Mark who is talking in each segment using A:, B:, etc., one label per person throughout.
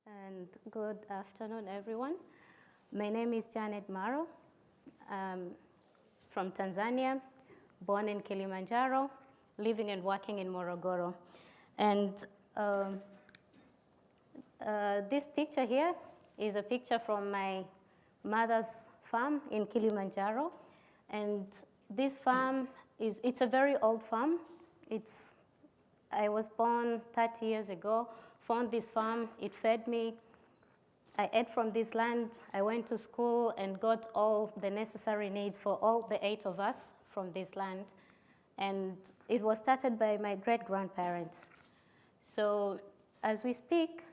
A: and good afternoon, everyone. My name is Janet Maro. I'm from Tanzania, born in Kilimanjaro, living and working in Morogoro. And this picture here is a picture from my mother's farm in Kilimanjaro. And this farm it's a very old farm. I was born 30 years ago, found this farm, it fed me. I ate from this land, I went to school and got all the necessary needs for all the 8 of us from this land. And it was started by my great-grandparents. So as we speak,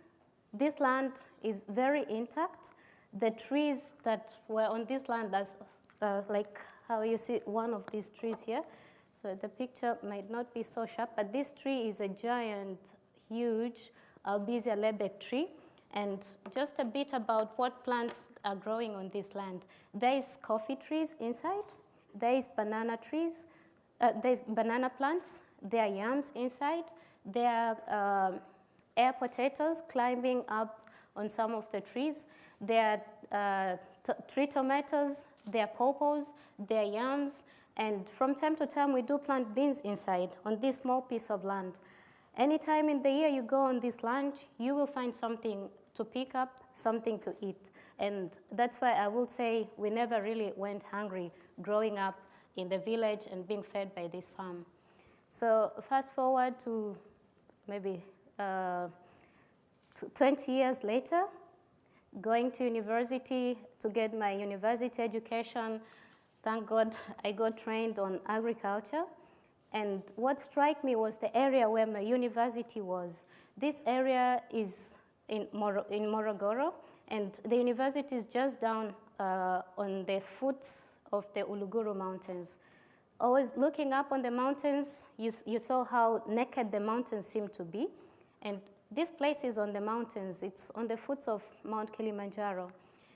A: this land is very intact. The trees that were on this land, like how you see one of these trees here. So the picture might not be so sharp, but this tree is a giant, huge Albizia lebec tree. And just a bit about what plants are growing on this land. There is coffee trees inside. There is banana trees. There's banana plants. There are yams inside. There are air potatoes climbing up on some of the trees. There are tree tomatoes. There are pawpaws. There are yams. And from time to time, we do plant beans inside on this small piece of land. Anytime in the year you go on this land, you will find something to pick up, something to eat. And that's why I would say we never really went hungry growing up in the village and being fed by this farm. So fast forward to maybe 20 years later, going to university to get my university education. Thank God I got trained on agriculture. And what struck me was the area where my university was. This area is in Morogoro, and the university is just down on the foots of the Uluguru Mountains. Always looking up on the mountains, you saw how naked the mountains seem to be. And this place is on the mountains. It's on the foots of Mount Kilimanjaro.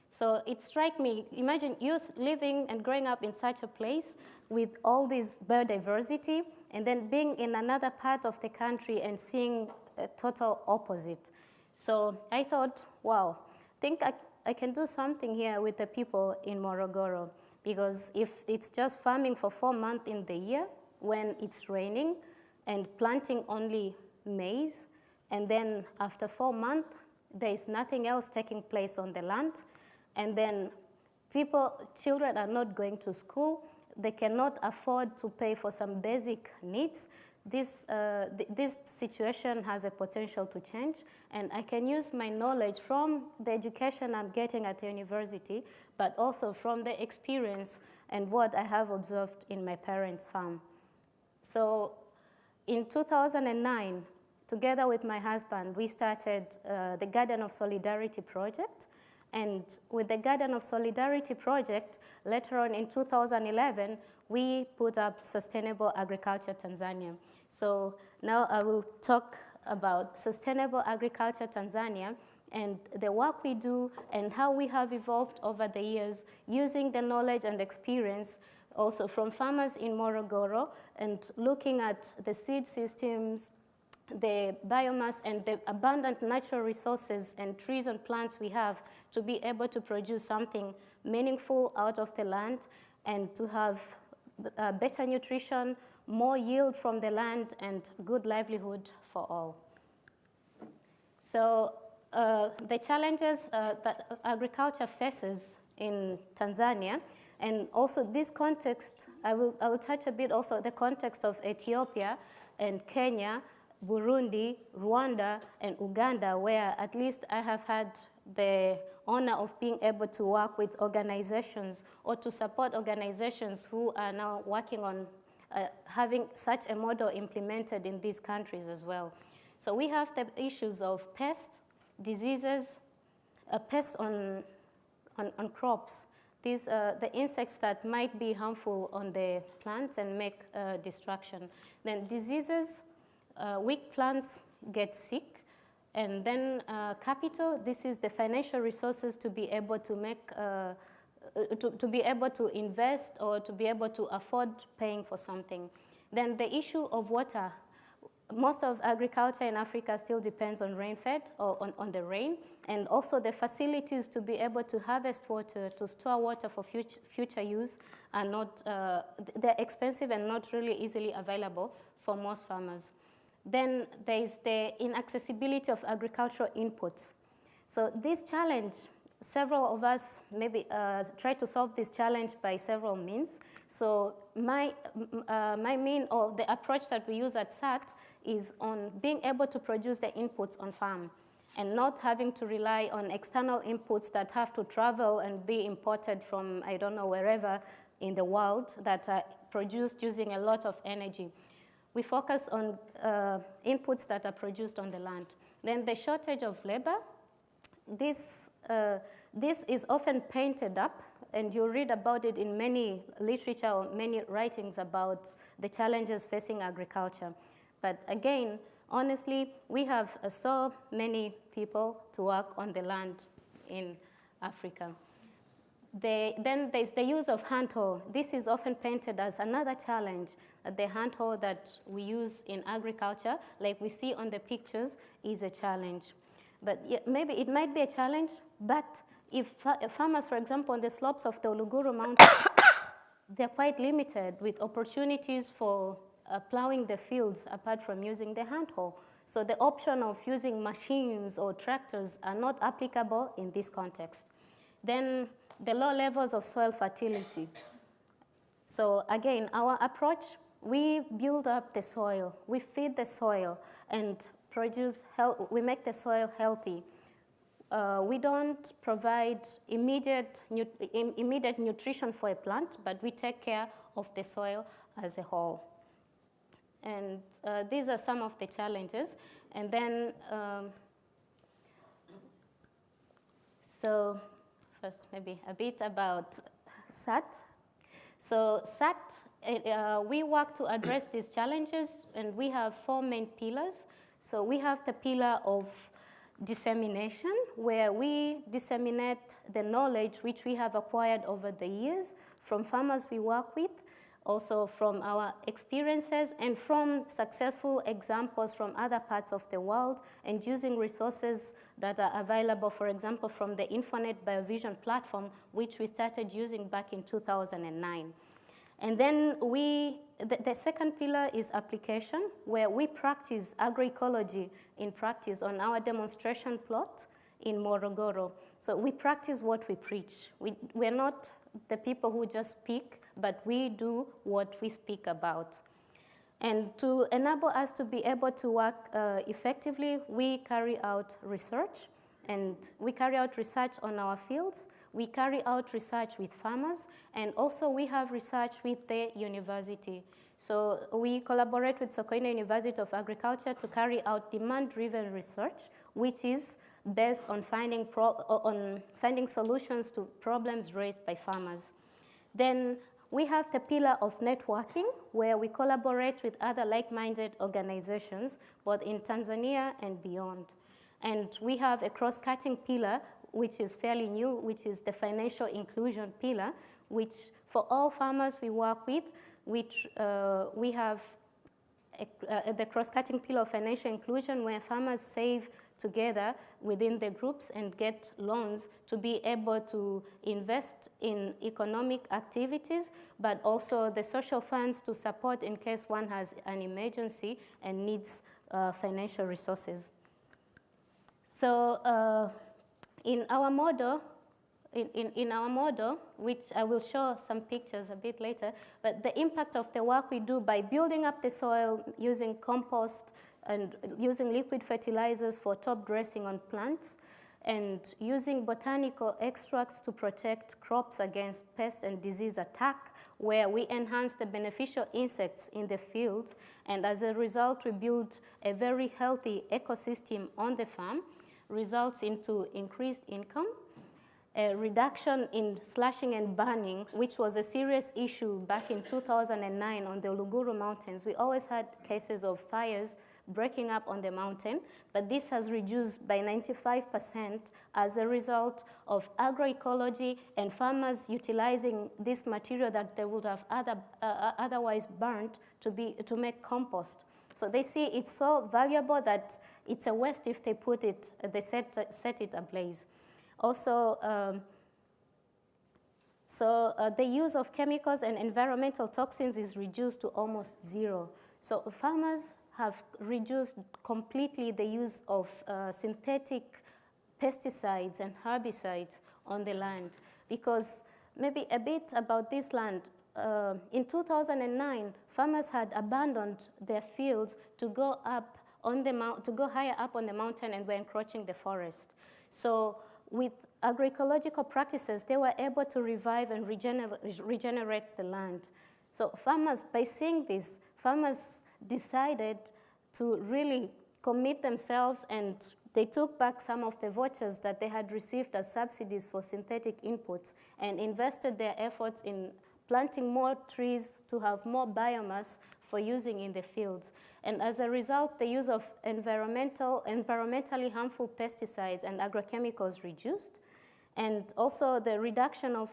A: So it struck me, imagine you living and growing up in such a place with all this biodiversity, and then being in another part of the country and seeing a total opposite. So I thought, wow, I think I can do something here with the people in Morogoro, because if it's just farming for 4 months in the year when it's raining and planting only maize, and then after 4 months, there is nothing else taking place on the land, and then children are not going to school, they cannot afford to pay for some basic needs. This situation has a potential to change, and I can use my knowledge from the education I'm getting at the university, but also from the experience and what I have observed in my parents' farm. So in 2009, together with my husband, we started the Garden of Solidarity project. And with the Garden of Solidarity project, later on in 2011, we put up Sustainable Agriculture Tanzania. So now I will talk about Sustainable Agriculture Tanzania and the work we do and how we have evolved over the years using the knowledge and experience also from farmers in Morogoro and looking at the seed systems, the biomass and the abundant natural resources and trees and plants we have to be able to produce something meaningful out of the land and to have better nutrition, more yield from the land, and good livelihood for all. So the challenges that agriculture faces in Tanzania, and also this context, I will touch a bit also the context of Ethiopia and Kenya, Burundi, Rwanda, and Uganda, where at least I have had the honor of being able to work with organizations or to support organizations who are now working on having such a model implemented in these countries as well. So we have the issues of pests, diseases, pests on crops. These are the insects that might be harmful on the plants and make destruction. Then diseases, weak plants get sick, and then capital, this is the financial resources to be able to make, to be able to invest or to be able to afford paying for something. Then the issue of water. most of agriculture in Africa still depends on rain-fed or on the rain, and also the facilities to be able to harvest water, to store water for future use are not, they're expensive and not really easily available for most farmers. Then there is the inaccessibility of agricultural inputs. So this challenge, several of us maybe try to solve this challenge by several means. So my mean, or the approach that we use at SAT is on being able to produce the inputs on farm and not having to rely on external inputs that have to travel and be imported from, I don't know, wherever in the world that are produced using a lot of energy. We focus on inputs that are produced on the land. Then the shortage of labor. This is often painted up, and you read about it in many literature or many writings about the challenges facing agriculture. But again, honestly, we have so many people to work on the land in Africa. Then there's the use of hand hoe. This is often painted as another challenge. The hand hoe that we use in agriculture, like we see on the pictures, is a challenge. But maybe it might be a challenge, but if farmers, for example, on the slopes of the Uluguru Mountains, they're quite limited with opportunities for plowing the fields apart from using the hand hoe. So the option of using machines or tractors are not applicable in this context. Then the low levels of soil fertility. So again, our approach, we build up the soil, we feed the soil, and we make the soil healthy. We don't provide immediate nutrition for a plant, but we take care of the soil as a whole. And these are some of the challenges. And then, so first maybe a bit about SAT. So SAT, we work to address these challenges, and we have 4 main pillars. So we have the pillar of dissemination, where we disseminate the knowledge which we have acquired over the years from farmers we work with, also from our experiences and from successful examples from other parts of the world, and using resources that are available, for example, from the Infonet BioVision platform, which we started using back in 2009. And then the second pillar is application, where we practice agroecology in practice on our demonstration plot in Morogoro. So we practice what we preach. We're not the people who just speak, but we do what we speak about. And to enable us to be able to work effectively, we carry out research, and we carry out research on our fields. We carry out research with farmers, and also we have research with the university. So we collaborate with Sokoine University of Agriculture to carry out demand-driven research, which is based on finding solutions to problems raised by farmers. Then we have the pillar of networking, where we collaborate with other like-minded organizations, both in Tanzania and beyond. And we have a cross-cutting pillar, which is fairly new, which is the financial inclusion pillar, which for all farmers we work with, which we have the cross-cutting pillar of financial inclusion, where farmers save together within the groups and get loans to be able to invest in economic activities, but also the social funds to support in case one has an emergency and needs financial resources. So in our model, which I will show some pictures a bit later, but the impact of the work we do by building up the soil using compost and using liquid fertilizers for top dressing on plants, and using botanical extracts to protect crops against pest and disease attack, where we enhance the beneficial insects in the fields, and as a result we build a very healthy ecosystem on the farm, results into increased income, a reduction in slashing and burning, which was a serious issue back in 2009 on the Uluguru Mountains. We always had cases of fires breaking up on the mountain, but this has reduced by 95% as a result of agroecology and farmers utilizing this material that they would have otherwise burnt to make compost. So they see it's so valuable that it's a waste if they put it, they set it ablaze. Also, the use of chemicals and environmental toxins is reduced to almost zero. So farmers have reduced completely the use of synthetic pesticides and herbicides on the land. Because maybe a bit about this land, in 2009, farmers had abandoned their fields to go up on the to go higher up on the mountain and were encroaching the forest. So with agroecological practices, they were able to revive and regenerate the land. So farmers, by seeing this, farmers decided to really commit themselves, and they took back some of the vouchers that they had received as subsidies for synthetic inputs and invested their efforts in planting more trees to have more biomass for using in the fields. And as a result, the use of environmentally harmful pesticides and agrochemicals reduced, and also the reduction of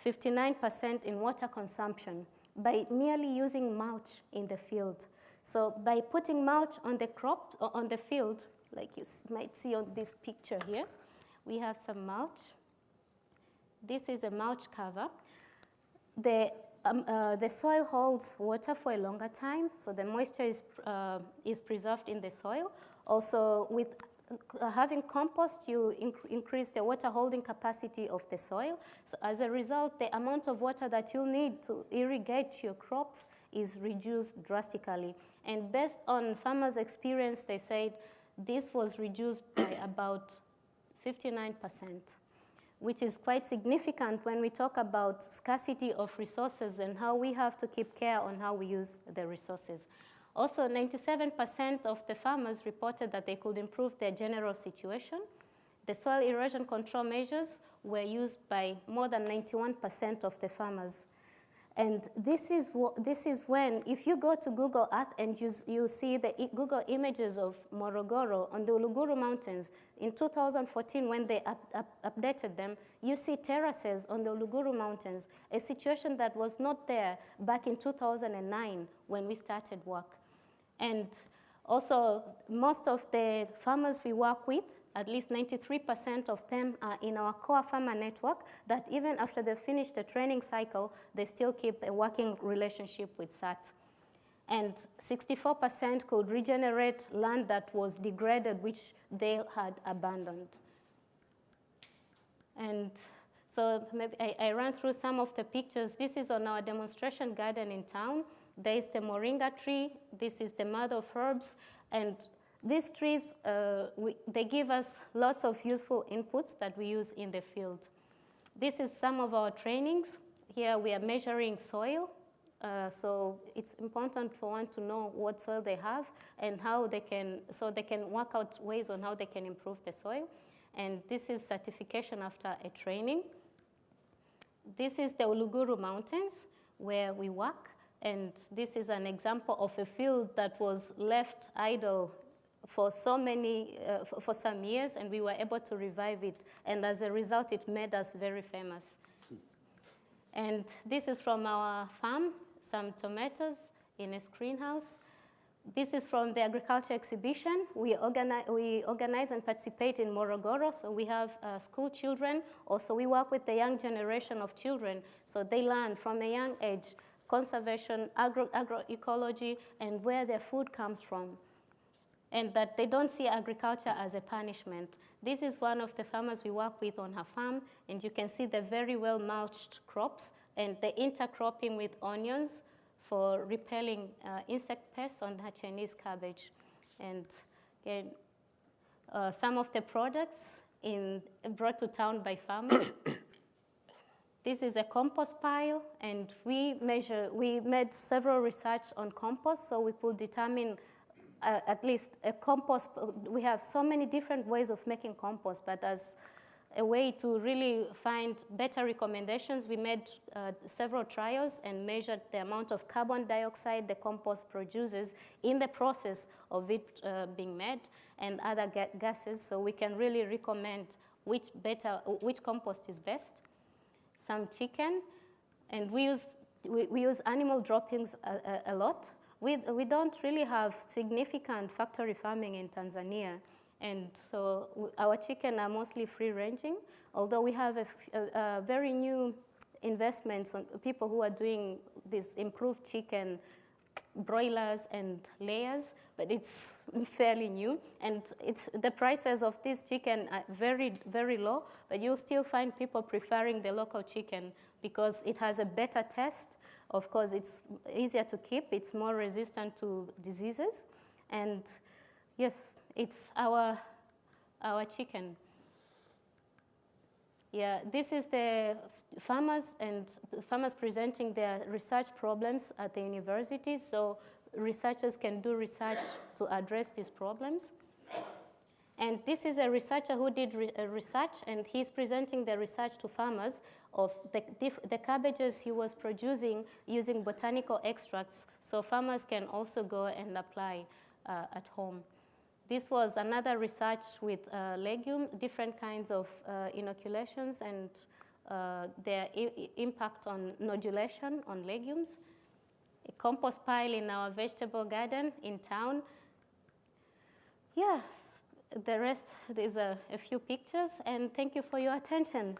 A: 59% in water consumption by merely using mulch in the field. So by putting mulch on the crop, on the field, like you might see on this picture here, we have some mulch. This is a mulch cover. The soil holds water for a longer time, so the moisture is preserved in the soil. Also, with having compost, you increase the water holding capacity of the soil. So as a result, the amount of water that you need to irrigate your crops is reduced drastically. And based on farmers' experience, they said this was reduced by about 59%. Which is quite significant when we talk about scarcity of resources and how we have to keep care on how we use the resources. Also, 97% of the farmers reported that they could improve their general situation. The soil erosion control measures were used by more than 91% of the farmers. And this is when, if you go to Google Earth and you see the Google images of Morogoro on the Uluguru Mountains in 2014 when they updated them, you see terraces on the Uluguru Mountains, a situation that was not there back in 2009 when we started work. And also, most of the farmers we work with, at least 93% of them are in our core farmer network that even after they finish the training cycle, they still keep a working relationship with SAT. And 64% could regenerate land that was degraded, which they had abandoned. And so maybe I ran through some of the pictures. This is on our demonstration garden in town. There is the moringa tree. This is the mother of herbs. And these trees, they give us lots of useful inputs that we use in the field. This is some of our trainings. Here we are measuring soil. So it's important for one to know what soil they have and how they can, so they can work out ways on how they can improve the soil. And this is certification after a training. This is the Uluguru Mountains where we work. And this is an example of a field that was left idle for some years, and we were able to revive it. And as a result, it made us very famous. And this is from our farm, some tomatoes in a greenhouse. This is from the agriculture exhibition. We organize and participate in Morogoro, so we have school children. Also, we work with the young generation of children, so they learn from a young age conservation, agroecology, and where their food comes from, and that they don't see agriculture as a punishment. This is one of the farmers we work with on her farm, and you can see the very well mulched crops and the intercropping with onions for repelling insect pests on her Chinese cabbage. And again, some of the products brought to town by farmers. This is a compost pile, and we made several research on compost, so we could determine at least a compost. We have so many different ways of making compost, but as a way to really find better recommendations, we made several trials and measured the amount of carbon dioxide the compost produces in the process of it being made and other gases, so we can really recommend which compost is best. Some chicken, and we use animal droppings a lot. we don't really have significant factory farming in Tanzania. And so our chicken are mostly free-ranging, although we have a very new investments on people who are doing this improved chicken broilers and layers, but it's fairly new. And the prices of this chicken are very, very low, but you'll still find people preferring the local chicken because it has a better taste. Of course, it's easier to keep, it's more resistant to diseases, and yes, it's our chicken. Yeah, this is the farmers presenting their research problems at the university, so researchers can do research to address these problems. And this is a researcher who did research, and he's presenting the research to farmers of the cabbages he was producing using botanical extracts, so farmers can also go and apply at home. This was another research with different kinds of inoculations and their impact on nodulation on legumes. A compost pile in our vegetable garden in town. Yes, the rest, there's a few pictures, and thank you for your attention.